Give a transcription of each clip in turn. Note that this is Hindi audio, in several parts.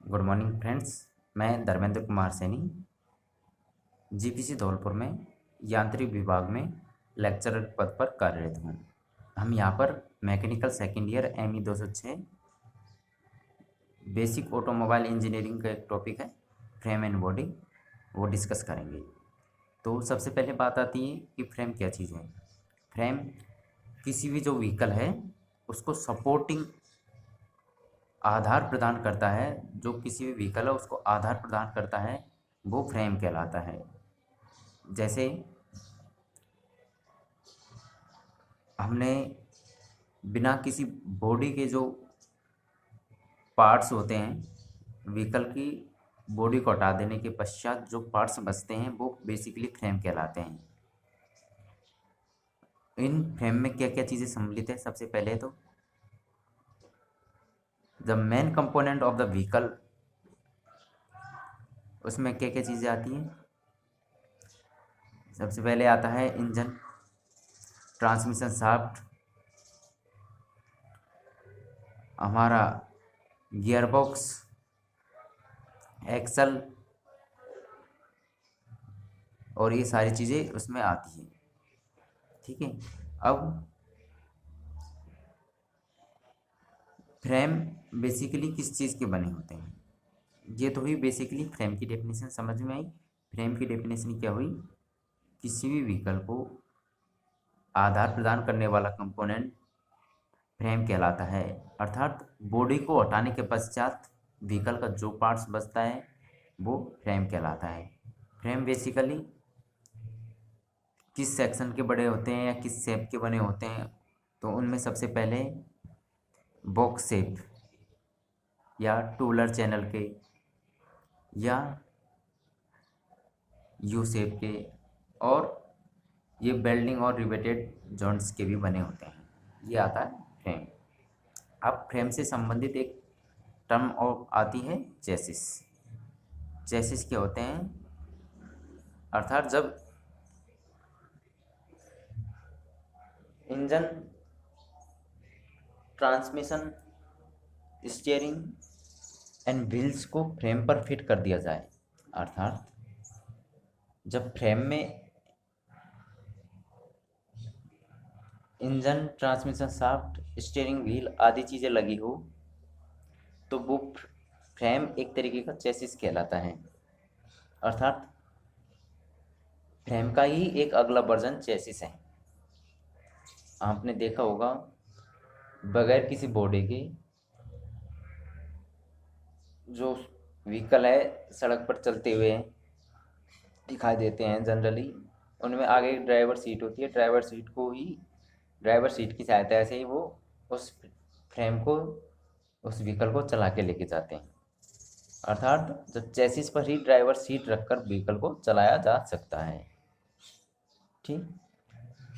Good morning friends. मैं धर्मेंद्र कुमार सैनी जीपीसी धौलपुर में यांत्रिक विभाग में लेक्चरर पद पर कार्यरत हूँ। हम यहाँ पर mechanical second year ME 206 basic automobile engineering का एक टॉपिक है फ्रेम एंड बॉडी, वो डिस्कस करेंगे। तो सबसे पहले बात आती है कि फ्रेम क्या चीज़ है। फ्रेम किसी भी जो व्हीकल है उसको सपोर्टिंग आधार प्रदान करता है। जो किसी भी व्हीकल है उसको आधार प्रदान करता है वो फ्रेम कहलाता है। जैसे हमने बिना किसी बॉडी के जो पार्ट्स होते हैं, व्हीकल की बॉडी को हटा देने के पश्चात जो पार्ट्स बचते हैं वो बेसिकली फ्रेम कहलाते हैं। इन फ्रेम में क्या क्या चीज़ें सम्मिलित है? सबसे पहले तो the main component of the vehicle, उसमें क्या क्या चीज़ें आती हैं? सबसे पहले आता है इंजन, ट्रांसमिशन शाफ्ट, हमारा गियर बॉक्स, एक्सल, और ये सारी चीज़ें उसमें आती हैं। ठीक है। अब फ्रेम बेसिकली किस चीज़ के बने होते हैं, ये तो हुई बेसिकली फ्रेम की डेफिनेशन समझ में आई। फ्रेम की डेफिनेशन क्या हुई? किसी भी व्हीकल को आधार प्रदान करने वाला कंपोनेंट फ्रेम कहलाता है। अर्थात बॉडी को हटाने के पश्चात व्हीकल का जो पार्ट्स बचता है वो फ्रेम कहलाता है। फ्रेम बेसिकली किस सेक्शन के बने होते हैं या किस शेप के बने होते हैं? तो उनमें सबसे पहले बॉक्स शेप या टूलर चैनल के या यू शेप के, और ये बेल्डिंग और रिवेटेड जॉइंट्स के भी बने होते हैं। ये आता है फ्रेम। अब फ्रेम से संबंधित एक टर्म और आती है चेसिस। चेसिस क्या होते हैं? अर्थात जब engine, transmission, steering and wheels को फ्रेम पर फिट कर दिया जाए, अर्थात जब फ्रेम में engine, transmission shaft, steering wheel आदि चीज़ें लगी हो तो वो फ्रेम एक तरीके का चेसिस कहलाता है। अर्थात फ्रेम का ही एक अगला वर्जन चेसिस है। आपने देखा होगा बगैर किसी बॉडी के जो व्हीकल है सड़क पर चलते हुए दिखाई देते हैं जनरली, उनमें आगे ड्राइवर सीट होती है। ड्राइवर सीट की सहायता से ही वो उस फ्रेम को, उस व्हीकल को चला के लेके जाते हैं। अर्थात जब चेसिस पर ही ड्राइवर सीट रखकर व्हीकल को चलाया जा सकता है। ठीक,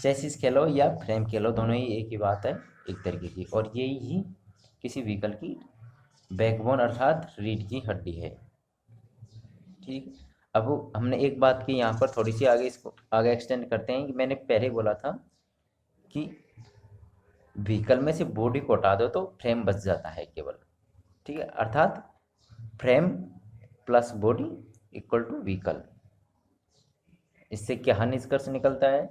चेसिस कह लो या फ्रेम कह लो, दोनों ही एक ही बात है, एक तरीके की। और यही ही किसी व्हीकल की बैकबोन अर्थात रीढ़ की हड्डी है। ठीक। अब हमने एक बात की यहाँ पर थोड़ी सी आगे, इसको आगे एक्सटेंड करते हैं कि मैंने पहले बोला था कि व्हीकल में से बॉडी को हटा दो तो फ्रेम बच जाता है केवल। ठीक है। अर्थात frame plus body equal to vehicle. इससे क्या निष्कर्ष निकलता है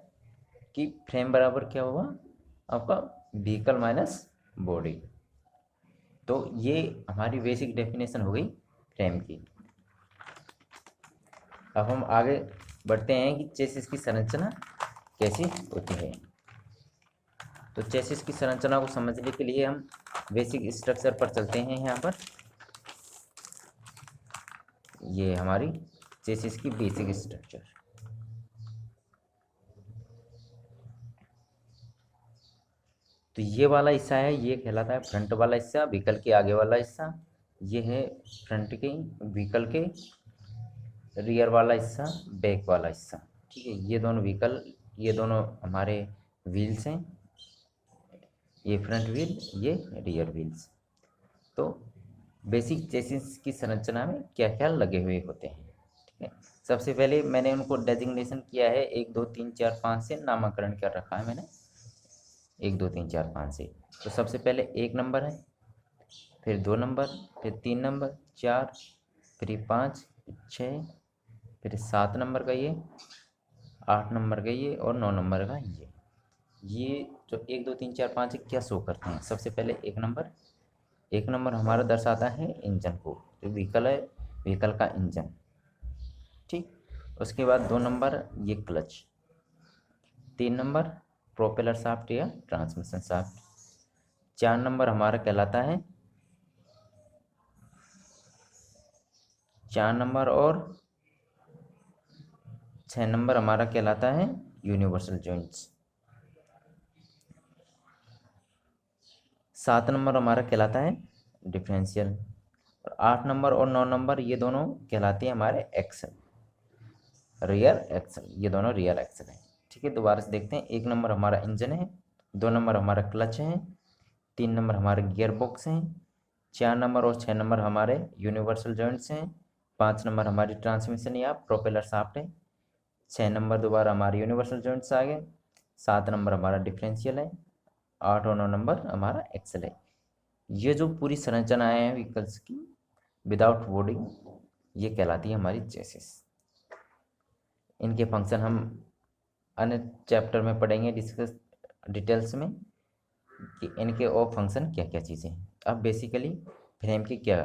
कि फ्रेम बराबर क्या हुआ आपका? Vehicle minus body. तो ये हमारी बेसिक डेफिनेशन हो गई फ्रेम की। अब हम आगे बढ़ते हैं कि चेसिस की संरचना कैसी होती है। तो चेसिस की संरचना को समझने के लिए हम बेसिक स्ट्रक्चर पर चलते हैं। यहाँ पर ये हमारी चेसिस की बेसिक स्ट्रक्चर। तो ये वाला हिस्सा है, ये कहलाता है फ्रंट वाला हिस्सा, व्हीकल के आगे वाला हिस्सा। ये है फ्रंट के व्हीकल के रियर वाला हिस्सा, बैक वाला हिस्सा। ठीक है। ये दोनों हमारे व्हील्स हैं, ये फ्रंट व्हील, ये रियर व्हील्स। तो बेसिक चेसिस की संरचना में क्या क्या लगे हुए होते हैं? ठीक है। सबसे पहले मैंने उनको डेजिग्नेशन किया है 1 2 3 4 5 से, नामकरण कर रखा है मैंने 1 2 3 4 5 से। तो सबसे पहले 1 नंबर है फिर 2 नंबर, फिर 3 नंबर, 4, फिर ये 5, 6, फिर 7 नंबर का ये, 8 नंबर का ये और 9 नंबर का ये जो 1 2 3 4 5 क्या शो करते हैं। सबसे पहले एक नंबर हमारा दर्शाता है इंजन को, जो व्हीकल है, व्हीकल का इंजन। ठीक, उसके बाद 2 नंबर ये क्लच, 3 नंबर प्रोपेलर शाफ्ट या ट्रांसमिशन शाफ्ट, 4 नंबर हमारा कहलाता है, 4 नंबर और 6 नंबर हमारा कहलाता है यूनिवर्सल जॉइंट्स, 7 नंबर हमारा कहलाता है डिफरेंशियल, और 8 नंबर और 9 नंबर ये दोनों कहलाते हैं हमारे एक्सल, रियर एक्सल, ये दोनों रियर एक्सल हैं। ठीक है, दोबारा से देखते हैं। 1 नंबर हमारा इंजन है, 2 नंबर हमारा क्लच है, 3 नंबर हमारे गियर बॉक्स हैं, 4 नंबर और 6 नंबर हमारे यूनिवर्सल जॉइंट्स हैं, 5 नंबर हमारी ट्रांसमिशन या प्रोपेलर शाफ्ट है, 6 नंबर दोबारा हमारे यूनिवर्सल जॉइंट्स आ गए, 7 नंबर हमारा डिफरेंशियल है, 8 और 9 नंबर हमारा एक्सल है। ये जो पूरी संरचना है व्हीकल्स की विदाउट बॉडी, ये कहलाती है हमारी चेसिस। इनके फंक्शन हम अन्य चैप्टर में पढ़ेंगे डिस्कस डिटेल्स में कि इनके और फंक्शन क्या क्या चीज़ें हैं। अब बेसिकली फ्रेम के क्या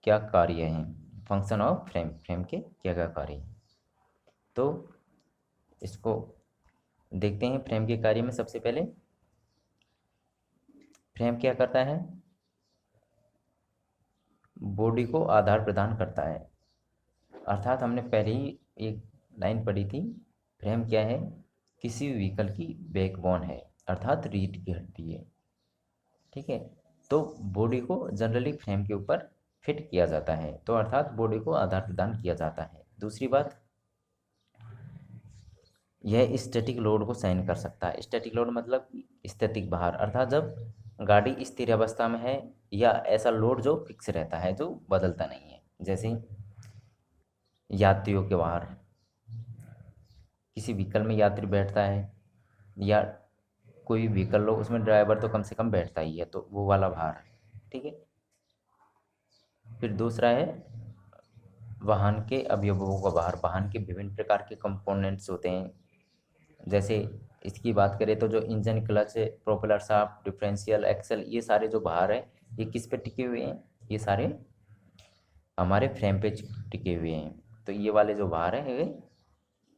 क्या कार्य हैं, फंक्शन ऑफ फ्रेम के क्या क्या कार्य हैं, तो इसको देखते हैं। फ्रेम के कार्य में सबसे पहले फ्रेम क्या करता है, बॉडी को आधार प्रदान करता है। अर्थात हमने पहले ही एक लाइन पढ़ी थी, फ्रेम क्या है, किसी व्हीकल की बैकबोन है, अर्थात रीढ़ की हड्डी है। ठीक है, तो बॉडी को जनरली फ्रेम के ऊपर फिट किया जाता है, तो अर्थात बॉडी को आधार प्रदान किया जाता है। दूसरी बात, यह स्टैटिक लोड को सहन कर सकता है। स्टैटिक लोड मतलब स्थैतिक भार, अर्थात जब गाड़ी स्थिर अवस्था में है या ऐसा लोड जो फिक्स रहता है, जो बदलता नहीं है। जैसे यात्रियों के भार, किसी व्हीकल में यात्री बैठता है या कोई व्हीकल हो उसमें ड्राइवर तो कम से कम बैठता ही है, तो वो वाला भार। ठीक है, फिर दूसरा है वाहन के अवयवों का भार। वाहन के विभिन्न प्रकार के कंपोनेंट्स होते हैं, जैसे इसकी बात करें तो जो engine, clutch, propeller shaft, differential, axle, ये सारे जो भार हैं ये किस पे टिके हुए हैं, ये सारे हमारे फ्रेम पे टिके हुए हैं। तो ये वाले जो भार हैं ये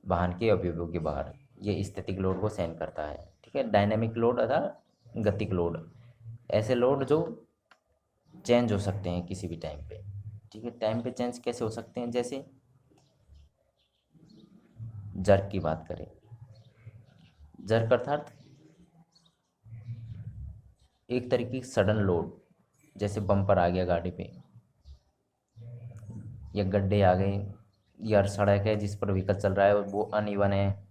वाहन के अवयवों के भार, ये स्थैतिक लोड को सहन करता है। ठीक है, डायनेमिक लोड अर्थात गतिक लोड, ऐसे लोड जो चेंज हो सकते हैं किसी भी टाइम पे। ठीक है, टाइम पे चेंज कैसे हो सकते हैं, जैसे जर्क की बात करें, जर्क अर्थात एक तरीके की सडन लोड, जैसे बम्पर आ गया गाड़ी पे या गड्ढे आ गए या सड़क है जिस पर व्हीकल चल रहा है वो अनइवन है।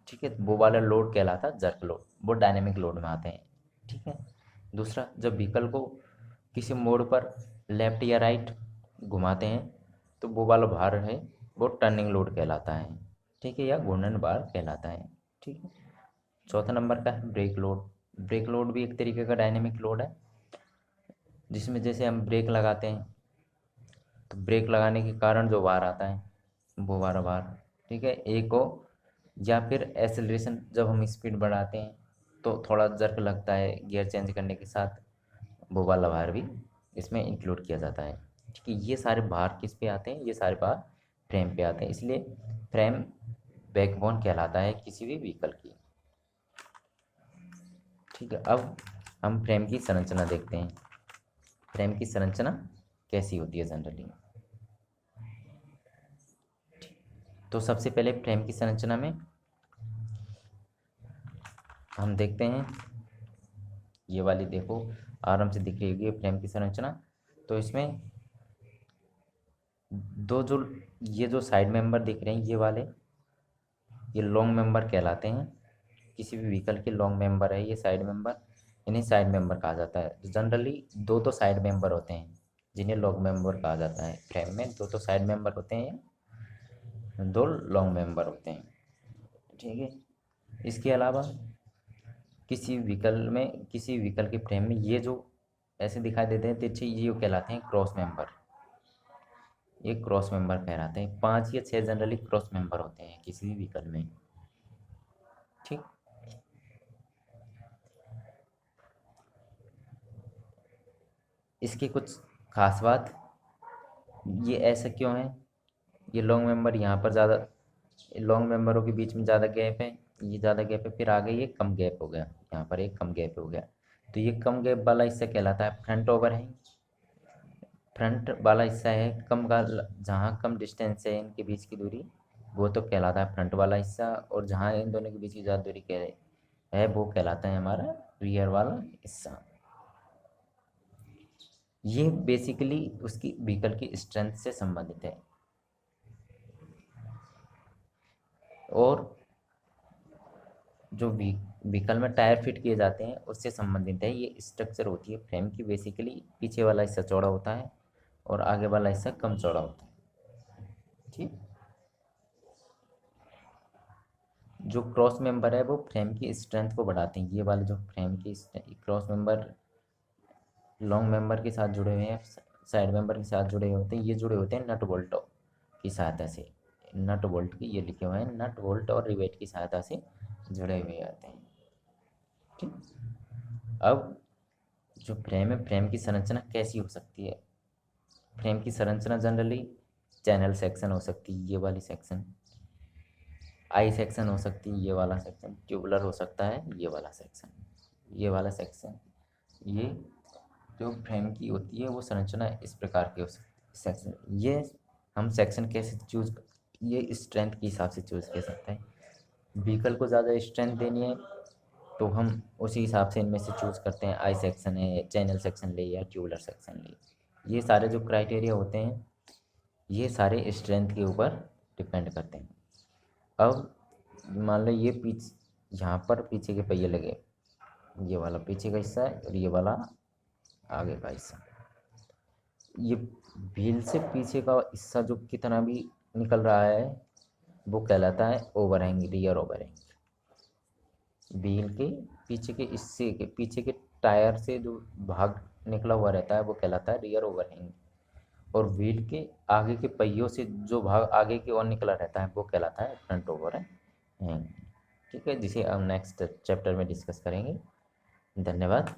ठीक है, वो वाला लोड कहलाता है जर्क लोड, वो डायनेमिक लोड में आते हैं। ठीक है, दूसरा, जब व्हीकल को किसी मोड़ पर लेफ्ट या राइट घुमाते हैं तो वो वाला भार है वो टर्निंग लोड कहलाता है। ठीक है, या घूर्णन भार कहलाता है। ठीक है, चौथा नंबर का है ब्रेक लोड। ब्रेक लोड भी एक तरीके का डायनेमिक लोड है, जिसमें जैसे हम ब्रेक लगाते हैं तो ब्रेक लगाने के कारण जो भार आता है वो वाला भार। ठीक है, एक हो, या फिर एक्सेलरेशन, जब हम स्पीड बढ़ाते हैं तो थोड़ा जर्क लगता है गियर चेंज करने के साथ, वो वाला भार भी इसमें इंक्लूड किया जाता है। ठीक है, ये सारे भार किस पे आते हैं, ये सारे भार फ्रेम पे आते हैं, इसलिए फ्रेम बैकबोन कहलाता है किसी भी व्हीकल की। ठीक है, अब हम फ्रेम की संरचना देखते हैं। फ्रेम की संरचना कैसी होती है जनरली, तो सबसे पहले फ्रेम की संरचना में हम देखते हैं, ये वाली देखो आराम से दिख रही होगी फ्रेम की संरचना। तो इसमें दो जो ये जो साइड मेंबर दिख रहे हैं ये वाले, ये लॉन्ग मेंबर कहलाते हैं। किसी भी व्हीकल के लॉन्ग मेंबर है ये साइड मेंबर, इन्हें साइड मेंबर कहा जाता है। जनरली दो तो साइड मेंबर होते हैं जिन्हें लॉन्ग मेंबर कहा जाता है। फ्रेम में दो तो साइड मेंबर होते हैं, दो लॉन्ग मेंबर होते हैं। ठीक है, इसके अलावा किसी व्हीकल के फ्रेम में ये जो ऐसे दिखाई देते हैं तिरछे, ये कहलाते हैं क्रॉस मेंबर। ये क्रॉस मेंबर कहलाते हैं। 5 या 6 जनरली क्रॉस मेंबर होते हैं किसी भी व्हीकल में। ठीक। इसकी कुछ खास बात, ये ऐसा क्यों है, ये लॉन्ग मेंबर यहाँ पर ज़्यादा, लॉन्ग मेंबरों के बीच में ज़्यादा गैप है, ये ज़्यादा गैप है, फिर आगे ये कम गैप हो गया, यहाँ पर एक कम गैप हो गया। तो ये कम गैप वाला हिस्सा कहलाता है फ्रंट ओवरहैंग। फ्रंट वाला हिस्सा है कम का, जहाँ कम डिस्टेंस है इनके बीच की दूरी, वो तो कहलाता है फ्रंट वाला हिस्सा। और जहाँ इन दोनों के बीच की ज़्यादा दूरी कह है वो कहलाता है हमारा रियर वाला हिस्सा। ये बेसिकली उसकी व्हीकल की स्ट्रेंथ से संबंधित है। और जो व्हीकल में टायर फिट किए जाते हैं उससे संबंधित है। ये स्ट्रक्चर होती है फ्रेम की, बेसिकली पीछे वाला हिस्सा चौड़ा होता है और आगे वाला हिस्सा कम चौड़ा होता है। ठीक। जो क्रॉस मेंबर है वो फ्रेम की स्ट्रेंथ को बढ़ाते हैं। ये वाले जो फ्रेम की क्रॉस मेंबर लॉन्ग मेंबर के साथ जुड़े हुए हैं, साइड मेंबर के साथ जुड़े हुए होते हैं, ये जुड़े होते हैं नट बोल्ट की सहायता से। नट बोल्ट की ये लिखे हुए हैं, नट बोल्ट और रिवेट की सहायता से जुड़े हुए होते हैं। ठीक। अब जो फ्रेम है, फ्रेम की संरचना कैसी हो सकती है। फ्रेम की संरचना जनरली चैनल सेक्शन हो सकती है, ये वाली सेक्शन, आई सेक्शन हो सकती है, ये वाला सेक्शन, ट्यूबुलर हो सकता है, ये वाला सेक्शन, ये वाला सेक्शन। ये जो फ्रेम की होती है वो संरचना इस प्रकार की हो सकती है। सेक्शन, ये हम सेक्शन कैसे चूज, ये स्ट्रेंथ के हिसाब से चूज कर सकते हैं। व्हीकल को ज़्यादा स्ट्रेंथ देनी है तो हम उसी हिसाब से इनमें से चूज़ करते हैं, आई सेक्शन है, चैनल सेक्शन ले या ट्यूबुलर सेक्शन ले। ये सारे जो क्राइटेरिया होते हैं ये सारे स्ट्रेंथ के ऊपर डिपेंड करते हैं। अब मान लो ये यहाँ पर पीछे के पहिए लगे, ये वाला पीछे का हिस्सा है और ये वाला आगे का हिस्सा। ये व्हील से पीछे का हिस्सा जो कितना भी निकल रहा है वो कहलाता है ओवरहैंग, रियर ओवरहैंग। व्हील के पीछे के हिस्से के पीछे के टायर से जो भाग निकला हुआ रहता है वो कहलाता है रियर ओवरहैंग। और व्हील के आगे के पहियों से जो भाग आगे की ओर निकला रहता है वो कहलाता है फ्रंट ओवरहैंग। ठीक है, जिसे हम नेक्स्ट चैप्टर में डिस्कस करेंगे। धन्यवाद।